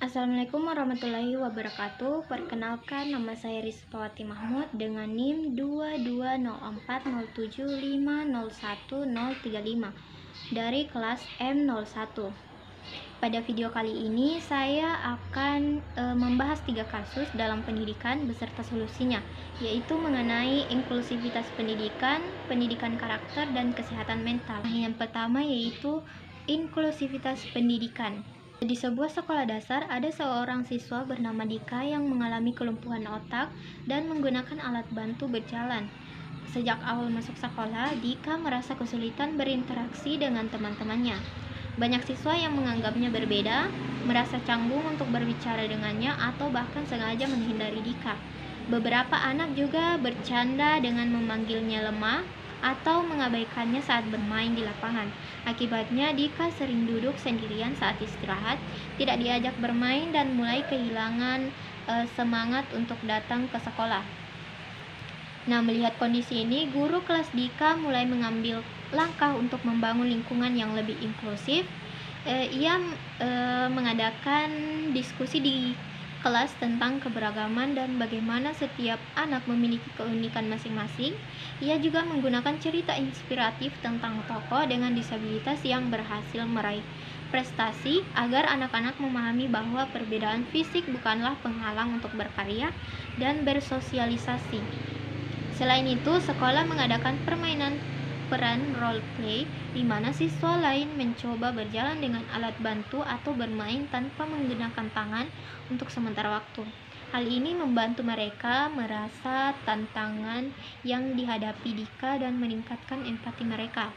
Assalamualaikum warahmatollahi wabarakatuh. Perkenalkan, nama saya Rizpawati Mahmud dengan NIM 220407501035 dari kelas M01. Pada video kali ini saya akan membahas 3 kasus dalam pendidikan beserta solusinya, yaitu mengenai inklusivitas pendidikan, pendidikan karakter, dan kesehatan mental. Yang pertama yaitu inklusivitas pendidikan. Di sebuah sekolah dasar, ada seorang siswa bernama Dika yang mengalami kelumpuhan otak dan menggunakan alat bantu berjalan. Sejak awal masuk sekolah, Dika merasa kesulitan berinteraksi dengan teman-temannya. Banyak siswa yang menganggapnya berbeda, merasa canggung untuk berbicara dengannya, atau bahkan sengaja menghindari Dika. Beberapa anak juga bercanda dengan memanggilnya lemah atau mengabaikannya saat bermain di lapangan. Akibatnya, Dika sering duduk sendirian saat istirahat, tidak diajak bermain, dan mulai kehilangan semangat untuk datang ke sekolah. Nah, melihat kondisi ini, guru kelas Dika mulai mengambil langkah untuk membangun lingkungan yang lebih inklusif. Ia mengadakan diskusi di kelas tentang keberagaman dan bagaimana setiap anak memiliki keunikan masing-masing. Ia juga menggunakan cerita inspiratif tentang tokoh dengan disabilitas yang berhasil meraih prestasi agar anak-anak memahami bahwa perbedaan fisik bukanlah penghalang untuk berkarya dan bersosialisasi. Selain itu, sekolah mengadakan permainan peran role play di mana siswa lain mencoba berjalan dengan alat bantu atau bermain tanpa menggunakan tangan untuk sementara waktu. Hal ini membantu mereka merasa tantangan yang dihadapi Dika dan meningkatkan empati mereka.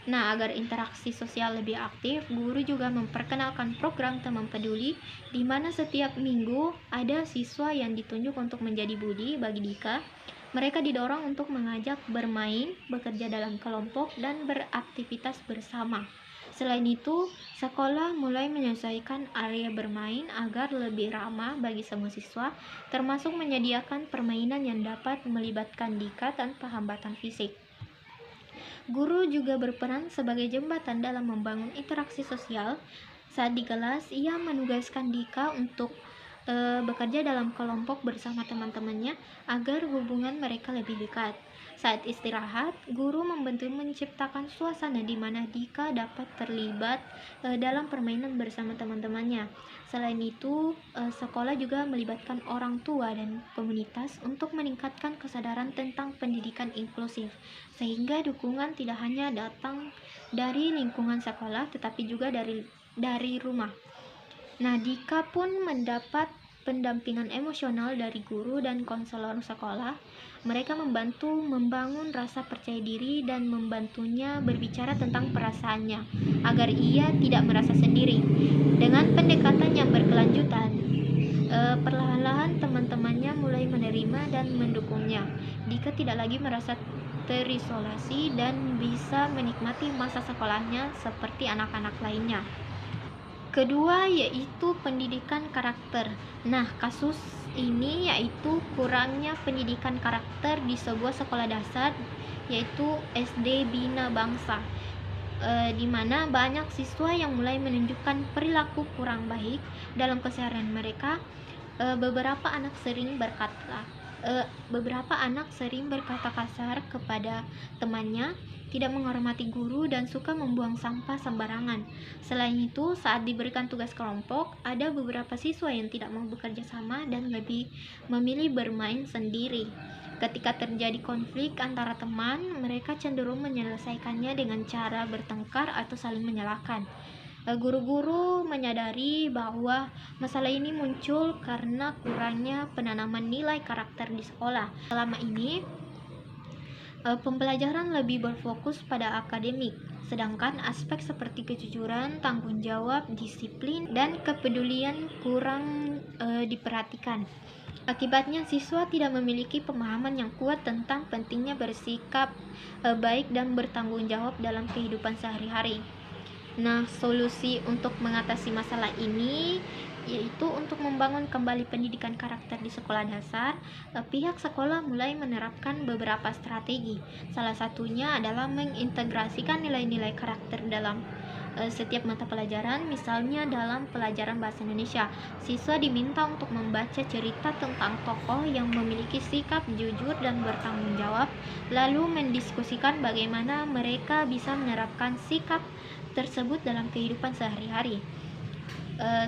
Nah, agar interaksi sosial lebih aktif, guru juga memperkenalkan program teman peduli di mana setiap minggu ada siswa yang ditunjuk untuk menjadi budi bagi Dika. Mereka didorong untuk mengajak bermain, bekerja dalam kelompok, dan beraktivitas bersama. Selain itu, sekolah mulai menyesuaikan area bermain agar lebih ramah bagi semua siswa, termasuk menyediakan permainan yang dapat melibatkan Dika tanpa hambatan fisik. Guru juga berperan sebagai jembatan dalam membangun interaksi sosial. Saat di kelas, ia menugaskan Dika untuk bekerja dalam kelompok bersama teman-temannya agar hubungan mereka lebih dekat. Saat istirahat, guru membantu menciptakan suasana di mana Dika dapat terlibat dalam permainan bersama teman-temannya. Selain itu, sekolah juga melibatkan orang tua dan komunitas untuk meningkatkan kesadaran tentang pendidikan inklusif, sehingga dukungan tidak hanya datang dari lingkungan sekolah, tetapi juga dari rumah. Nah, Dika pun mendapat pendampingan emosional dari guru dan konselor sekolah. Mereka membantu membangun rasa percaya diri dan membantunya berbicara tentang perasaannya agar ia tidak merasa sendiri. Dengan pendekatan yang berkelanjutan, perlahan-lahan teman-temannya mulai menerima dan mendukungnya. Dika tidak lagi merasa terisolasi dan bisa menikmati masa sekolahnya seperti anak-anak lainnya. Kedua yaitu pendidikan karakter. Nah, kasus ini yaitu kurangnya pendidikan karakter di sebuah sekolah dasar yaitu SD Bina Bangsa, di mana banyak siswa yang mulai menunjukkan perilaku kurang baik dalam keseharian mereka. Beberapa anak sering berkata kasar kepada temannya, tidak menghormati guru, dan suka membuang sampah sembarangan. Selain itu, saat diberikan tugas kelompok, ada beberapa siswa yang tidak mau bekerja sama dan lebih memilih bermain sendiri. Ketika terjadi konflik antara teman, mereka cenderung menyelesaikannya dengan cara bertengkar atau saling menyalahkan. Guru-guru menyadari bahwa masalah ini muncul karena kurangnya penanaman nilai karakter di sekolah. Selama ini, pembelajaran lebih berfokus pada akademik, sedangkan aspek seperti kejujuran, tanggung jawab, disiplin, dan kepedulian kurang diperhatikan. Akibatnya, siswa tidak memiliki pemahaman yang kuat tentang pentingnya bersikap baik dan bertanggung jawab dalam kehidupan sehari-hari. Nah, solusi untuk mengatasi masalah ini yaitu untuk membangun kembali pendidikan karakter di sekolah dasar. Pihak sekolah mulai menerapkan beberapa strategi. Salah satunya adalah mengintegrasikan nilai-nilai karakter dalam setiap mata pelajaran. Misalnya dalam pelajaran bahasa Indonesia, siswa diminta untuk membaca cerita tentang tokoh yang memiliki sikap jujur dan bertanggung jawab, lalu mendiskusikan bagaimana mereka bisa menerapkan sikap tersebut dalam kehidupan sehari-hari.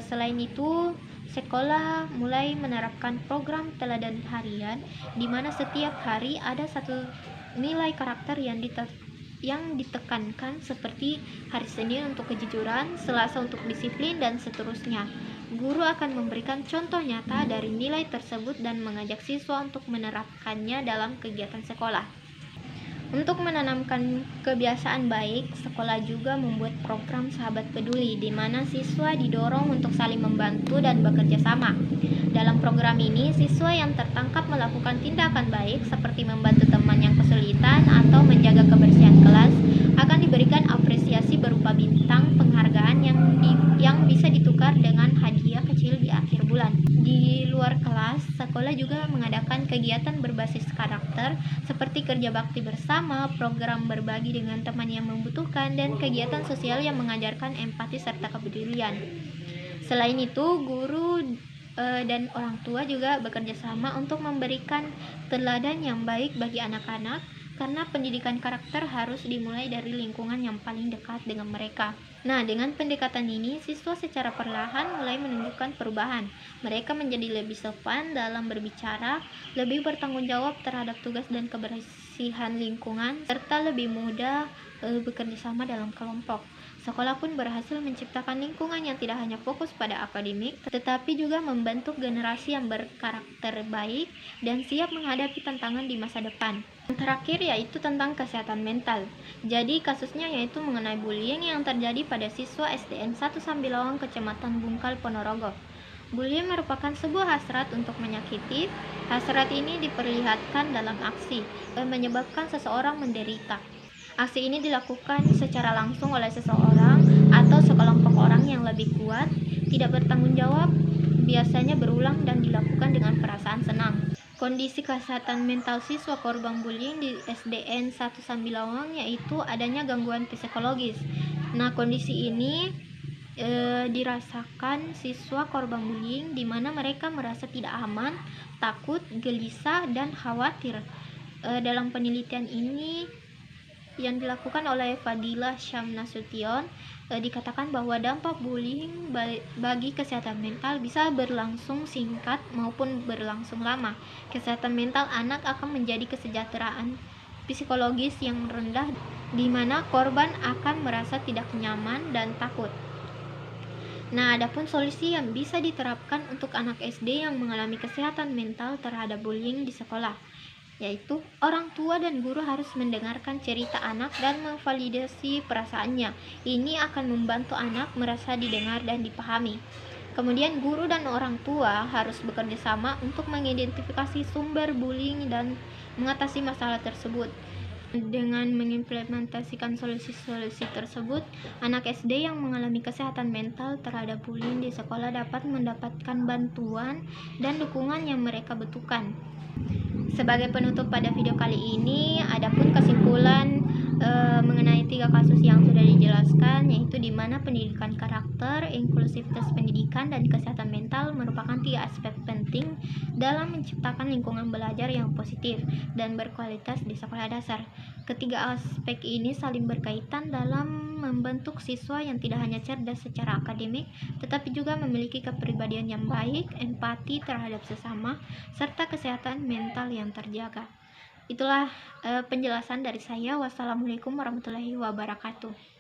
Selain itu, sekolah mulai menerapkan program teladan harian, di mana setiap hari ada satu nilai karakter yang ditekankan, seperti hari Senin untuk kejujuran, Selasa untuk disiplin, dan seterusnya. Guru akan memberikan contoh nyata dari nilai tersebut dan mengajak siswa untuk menerapkannya dalam kegiatan sekolah. Untuk menanamkan kebiasaan baik, sekolah juga membuat program Sahabat Peduli, di mana siswa didorong untuk saling membantu dan bekerja sama. Dalam program ini, siswa yang tertangkap melakukan tindakan baik seperti membantu teman yang kesulitan atau menjaga kebersihan kelas akan diberikan apresiasi berupa bintang penghargaan yang bisa ditukar dengan hadiah kecil di akhir bulan. Di luar kelas, sekolah juga mengadakan kegiatan berbasis karakter seperti kerja bakti bersama, program berbagi dengan teman yang membutuhkan, dan kegiatan sosial yang mengajarkan empati serta kepedulian. Selain itu, guru dan orang tua juga bekerja sama untuk memberikan teladan yang baik bagi anak-anak, karena pendidikan karakter harus dimulai dari lingkungan yang paling dekat dengan mereka. Nah, dengan pendekatan ini, siswa secara perlahan mulai menunjukkan perubahan. Mereka menjadi lebih sopan dalam berbicara, lebih bertanggung jawab terhadap tugas dan kebersihan lingkungan, serta lebih mudah bekerja sama dalam kelompok. Sekolah pun berhasil menciptakan lingkungan yang tidak hanya fokus pada akademik, tetapi juga membentuk generasi yang berkarakter baik dan siap menghadapi tantangan di masa depan. Yang terakhir yaitu tentang kesehatan mental. Jadi kasusnya yaitu mengenai bullying yang terjadi pada siswa SDN 1 Sambilawang, Kecamatan Bungkal, Ponorogo. Bullying merupakan sebuah hasrat untuk menyakiti. Hasrat ini diperlihatkan dalam aksi, menyebabkan seseorang menderita. Aksi ini dilakukan secara langsung oleh seseorang atau sekelompok orang yang lebih kuat, tidak bertanggung jawab, biasanya berulang dan dilakukan dengan perasaan senang. Kondisi kesehatan mental siswa korban bullying di SDN 1 Sambilawang yaitu adanya gangguan psikologis. Nah, kondisi ini dirasakan siswa korban bullying, di mana mereka merasa tidak aman, takut, gelisah, dan khawatir. Dalam penelitian ini yang dilakukan oleh Fadilah Syamnasution, dikatakan bahwa dampak bullying bagi kesehatan mental bisa berlangsung singkat maupun berlangsung lama. Kesehatan mental anak akan menjadi kesejahteraan psikologis yang rendah, di mana korban akan merasa tidak nyaman dan takut. Nah, adapun solusi yang bisa diterapkan untuk anak SD yang mengalami kesehatan mental terhadap bullying di sekolah, yaitu orang tua dan guru harus mendengarkan cerita anak dan memvalidasi perasaannya. Ini akan membantu anak merasa didengar dan dipahami. Kemudian guru dan orang tua harus bekerja sama untuk mengidentifikasi sumber bullying dan mengatasi masalah tersebut. Dengan mengimplementasikan solusi-solusi tersebut, anak SD yang mengalami kesehatan mental terhadap bullying di sekolah dapat mendapatkan bantuan dan dukungan yang mereka butuhkan. Sebagai penutup pada video kali ini, adapun kesimpulan mengenai 3 kasus yang sudah dijelaskan, yaitu di mana pendidikan karakter, inklusivitas pendidikan, dan kesehatan mental merupakan 3 aspek penting dalam menciptakan lingkungan belajar yang positif dan berkualitas di sekolah dasar. Ketiga aspek ini saling berkaitan dalam membentuk siswa yang tidak hanya cerdas secara akademik, tetapi juga memiliki kepribadian yang baik, empati terhadap sesama, serta kesehatan mental yang terjaga. Itulah penjelasan dari saya. Wassalamualaikum warahmatullahi wabarakatuh.